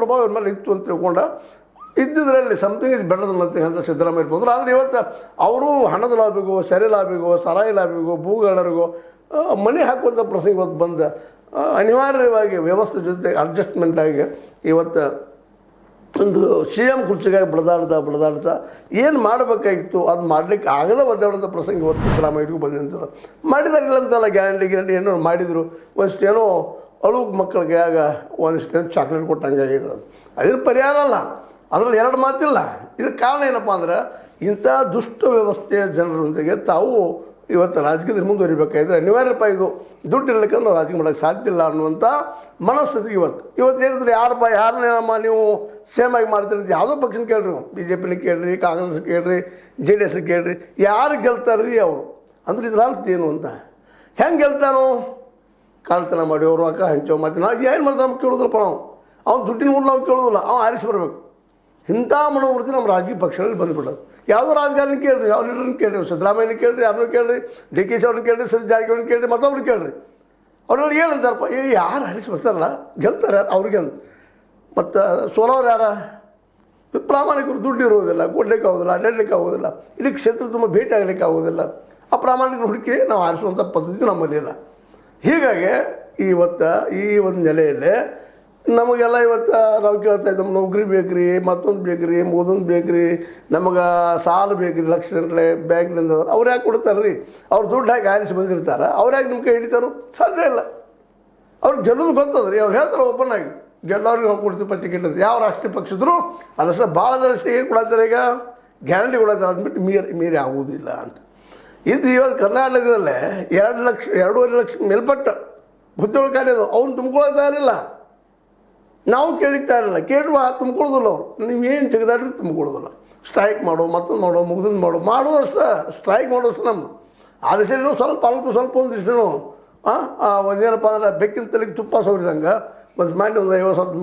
ಪ್ರಭಾವ ಇವ್ರ ಮೇಲೆ ಇತ್ತು ಅಂತ ತಿಳ್ಕೊಂಡ ಇದ್ದಿದ್ರಲ್ಲಿ ಸಮಥಿಂಗ್ ಇಸ್ ಬೆಟರ್ ಅಂತ ಸಿದ್ದರಾಮಯ್ಯ ಇರ್ಬೋದು. ಆದರೆ ಇವತ್ತು ಅವರು ಹಣದ ಲಾಬಿಗೋ ಸೆರೆ ಲಾಬಿಗೋ ಸರಾಯಿ ಲಾಬಿಗೋ ಭೂಗಳರಿಗೋ ಮನೆ ಹಾಕುವಂಥ ಪ್ರಸಂಗ ಇವತ್ತು ಬಂದ ಅನಿವಾರ್ಯವಾಗಿ ವ್ಯವಸ್ಥೆ ಜೊತೆ ಅಡ್ಜಸ್ಟ್ಮೆಂಟ್ ಆಗಿ ಇವತ್ತು ಒಂದು ಸಿ ಎಮ್ ಕುರ್ಚಿಗಾಗಿ ಬಡದಾಡ್ತಾ ಏನು ಮಾಡಬೇಕಾಗಿತ್ತು ಅದು ಮಾಡಲಿಕ್ಕೆ ಆಗದ ಒದ್ದಾಡುವಂಥ ಪ್ರಸಂಗ ಇವತ್ತು ಸಿದ್ದರಾಮಯ್ಯಗೂ ಬಂದಂಥದ್ದು. ಮಾಡಿದಾಗಲಂತಲ್ಲ ಗ್ಯಾರಂಟಿ ಏನೋ ಮಾಡಿದರು, ಒಂದಿಷ್ಟು ಏನೋ ಅಳು ಮಕ್ಕಳಿಗೆ ಆಗ ಒಂದಿಷ್ಟು ಏನೋ ಚಾಕ್ಲೇಟ್ ಕೊಟ್ಟಂಗೆ ಆಗಿದೆ. ಅದ್ರ ಪರಿಹಾರ ಅಲ್ಲ, ಅದರಲ್ಲಿ ಎರಡು ಮಾತಿಲ್ಲ. ಇದಕ್ಕೆ ಕಾರಣ ಏನಪ್ಪ ಅಂದ್ರೆ ಇಂಥ ದುಷ್ಟ ವ್ಯವಸ್ಥೆಯ ಜನರೊಂದಿಗೆ ತಾವು ಇವತ್ತು ರಾಜಕೀಯದಲ್ಲಿ ಮುಂದುವರಿಬೇಕಾದ್ರೆ ಅನಿವಾರ್ಯಪ್ಪ, ಇದು ದುಡ್ಡು ಇರಲಿಕ್ಕೆ ನಾವು ರಾಜಕೀಯ ಮಾಡೋಕ್ಕೆ ಸಾಧ್ಯ ಇಲ್ಲ ಅನ್ನುವಂಥ ಮನಸ್ಥಿತಿಗೆ ಇವತ್ತು ಹೇಳಿದ್ರು ಯಾರನ್ನ ನೀವು ಸೇಮ್ ಆಗಿ ಮಾಡ್ತೀರಿ ಅಂತ ಯಾವುದೋ ಪಕ್ಷನ ಕೇಳ್ರಿ, BJPನ ಕೇಳ್ರಿ, ಕಾಂಗ್ರೆಸ್ ಕೇಳ್ರಿ, JDS ಕೇಳ್ರಿ, ಯಾರು ಗೆಲ್ತಾರ್ರಿ ಅವರು ಅಂದ್ರೆ ಇದ್ರ ಅರ್ಥ ಏನು ಅಂತ. ಹೆಂಗೆ ಗೆಲ್ತಾನೋ ಕಳ್ತನ ಮಾಡಿ ಅವರು ಅಕ್ಕ ಹಂಚೋ ಮತ್ತು ನಾವು ಏನು ಮಾಡ್ತಾರೆ ನಮ್ಗೆ ಕೇಳೋದಿಲ್ಲಪ್ಪ, ಅವ್ನು ದುಡ್ಡಿನ ಕೂಡ ನಾವು ಕೇಳೋದಿಲ್ಲ, ಅವ್ನು ಆರಿಸಿ ಬರಬೇಕು. ಇಂಥ ಮನೋವೃತ್ತಿ ನಮ್ಮ ರಾಜಕೀಯ ಪಕ್ಷಗಳಲ್ಲಿ ಬಂದುಬಿಡೋದು. ಯಾವುದೋ ರಾಜಕಾರಣ ಕೇಳ್ರಿ, ಯಾವ ಲೀಡರ್ನ ಕೇಳ್ರಿ, ಸಿದ್ದರಾಮಯ್ಯನ ಕೇಳ್ರಿ, ಯಾರನ್ನೂ ಕೇಳ್ರಿ, DK ಅವ್ರನ್ನ ಕೇಳ್ರಿ, ಸತೀಶ್ ಜಾರಕಿಹೊಳಿನ ಕೇಳ್ರಿ, ಮತ್ತೊಬ್ರು ಕೇಳ್ರಿ, ಅವ್ರಲ್ಲಿ ಏನಂತಾರಪ್ಪ, ಯಾರು ಹರಿಸಿ ಬರ್ತಾರಲ್ಲ ಗೆಲ್ತಾರೆ ಅವ್ರಿಗೆ ಅಂತ. ಮತ್ತು ಸೋಲೋರು ಯಾರ ಪ್ರಾಮಾಣಿಕರು, ದುಡ್ಡು ಇರೋದಿಲ್ಲ, ಕೊಡ್ಲಿಕ್ಕೆ ಆಗೋದಿಲ್ಲ, ಅಡ್ಡಾಡ್ಲಿಕ್ಕೆ ಆಗೋದಿಲ್ಲ, ಇಲ್ಲಿ ಕ್ಷೇತ್ರ ತುಂಬ ಭೇಟಿ ಆಗಲಿಕ್ಕೆ ಆಗೋದಿಲ್ಲ. ಆ ಪ್ರಾಮಾಣಿಕರು ಹುಡುಕಿ ನಾವು ಆರಿಸುವಂಥ ಪದ್ಧತಿ ನಮ್ಮಲ್ಲಿಲ್ಲ. ಹೀಗಾಗಿ ಇವತ್ತು ಈ ಒಂದು ನೆಲೆಯಲ್ಲಿ ನಮಗೆಲ್ಲ ಇವತ್ತು ನಾವು ಕೇಳ್ತಾ ಇದ್ದೀವಿ, ನೌಕರಿ ಬೇಕ್ರಿ, ಮತ್ತೊಂದು ಬೇಕ್ರಿ, ಮೂದೊಂದು ಬೇಕ್ರಿ, ನಮಗೆ ಸಾಲ ಬೇಕ್ರಿ, ಲಕ್ಷ ಗಂಟಲೆ ಬ್ಯಾಂಕ್ನಿಂದ. ಅವ್ರು ಯಾಕೆ ಕೊಡ್ತಾರೆ ರೀ? ಅವ್ರು ದುಡ್ಡು ಹಾಕಿ ಆರಿಸಿ ಬಂದಿರ್ತಾರೆ, ಅವ್ರು ಯಾಕೆ ನಿಮ್ಮ ಕೈ ಹಿಡಿತಾರೋ? ಸಾಧ್ಯ ಇಲ್ಲ. ಅವ್ರಿಗೆ ಗೆಲ್ಲೋದು ಗೊತ್ತದ್ರಿ, ಅವ್ರು ಹೇಳ್ತಾರೆ ಓಪನ್ ಆಗಿ, ಗೆಲ್ಲೋರಿಗೆ ನಾವು ಕೊಡ್ತೀವಿ ಟಿಕೆಟ್ ಅಂತ. ಯಾವ ರಾಷ್ಟ್ರೀಯ ಪಕ್ಷದ್ರು ಅದಷ್ಟು ಭಾಳದಷ್ಟು ಏನು ಕೊಡತ್ತಾರೆ, ಈಗ ಗ್ಯಾರಂಟಿ ಕೊಡತ್ತಾರೆ, ಅಂದ್ಬಿಟ್ಟು ಮೀರಿ ಆಗುವುದಿಲ್ಲ ಅಂತ. ಇದು ಇವತ್ತು ಕರ್ನಾಟಕದಲ್ಲೇ 2.5 ಲಕ್ಷ ಮೇಲ್ಪಟ್ಟ ಹುದ್ದೆಗಳು ಕಾರ್ಯದು ಅವ್ನು ತುಂಬ್ಕೊಳ್ತಾ ಇರಲಿಲ್ಲ. ನಾವು ಕೇಳಿಕ್ತಾ ಇರಲಿಲ್ಲ, ಕೇಳುವ ತುಂಬ್ಕೊಳ್ಳೋದಿಲ್ಲ. ಅವರು ನೀವೇನು ತೆಗೆದಾಡ್ರಿ ತುಂಬ್ಕೊಳ್ಳೋದಿಲ್ಲ. ಸ್ಟ್ರೈಕ್ ಮಾಡೋ, ಮತ್ತೊಂದು ಮಾಡೋ, ಮುಗಿದೊಂದು ಮಾಡೋದಷ್ಟೇ, ಸ್ಟ್ರೈಕ್ ಮಾಡೋಷ್ಟು ನಮ್ಮದು. ಆ ದಿಸೆಯಲ್ಲಿ ಸ್ವಲ್ಪ ಒಂದಿಷ್ಟು ಒಂದೇನಪ್ಪ ಅಂದ್ರೆ ಬೆಕ್ಕಿನ ತಲೆಗೆ ತುಪ್ಪ ಸವರಿದಂಗೆ ಒಂದು ಮಾಡಿ ಒಂದು 50